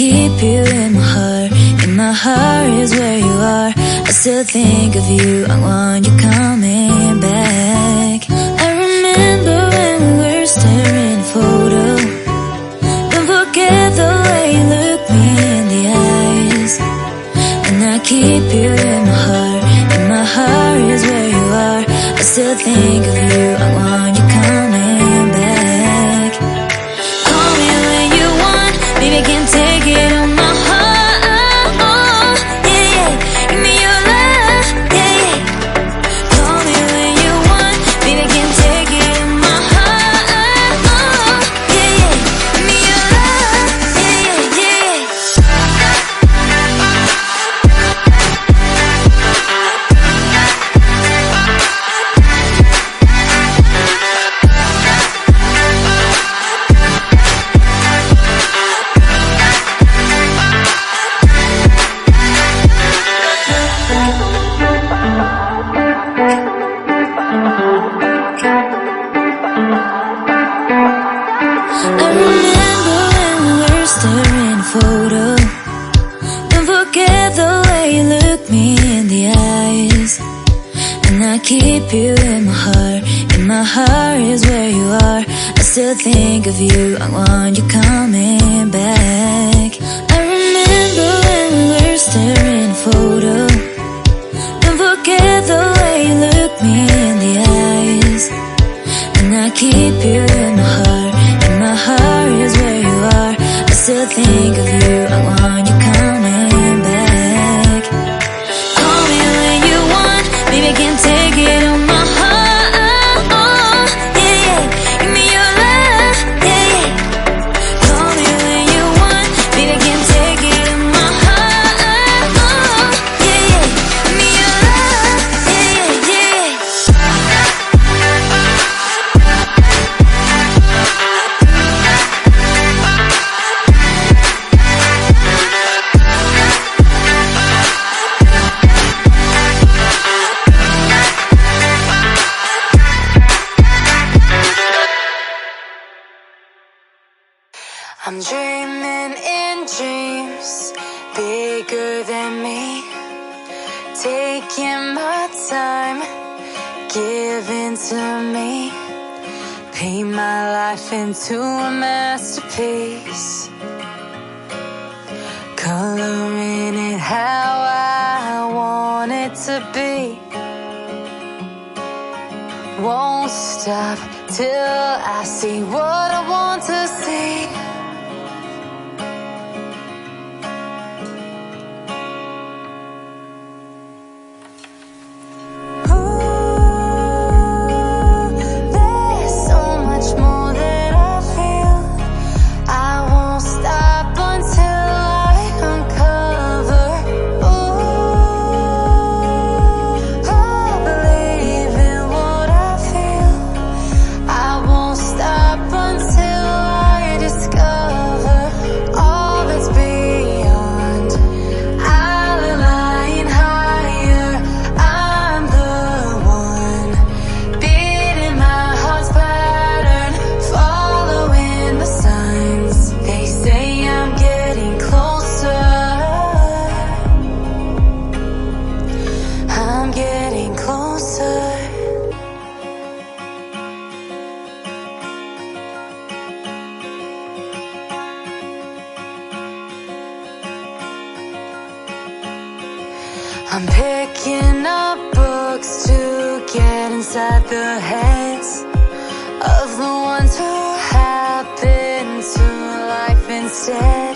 keep you in my heart. In my heart is where you are. I still think of you, I want you coming back. I remember when we were staring at a photo. Don't forget the way you look me in the eyes. And I keep you in my heart. In my heart is where you are. I still think of you, I want you coming back. Call me when you want, baby, I can't take it on my heart. Yeah, yeah, give me your love, yeah, yeah. Call me when you want, baby, I can't take it on my heart. Yeah, yeah, give me your love, yeah, yeah, yeah. I remember when we were staring at a photo. Don't forget the way you look me in the eyes. And I keep you in my heart. In my heart is where you are. I still think of you, I want you coming back. I remember when we were staring at a photo. Don't forget the way you look me in the eyes. And I keep you in my heart. In my heart is where you are. I still think of you, I want you coming back. Call me when you want, baby, I can't take it on my heart. Yeah, yeah, give me your love, yeah, yeah. Call me when you want, baby, I can't take it on my heart. Yeah, yeah, give me your love, yeah, yeah, yeah. I'm dreaming in dreams bigger than me, taking my time, giving to me, paint my life into a masterpiece, coloring it how I want it to be. Won't stop till I see what I want to see. I'm picking up books to get inside the heads of the ones who happen to life instead.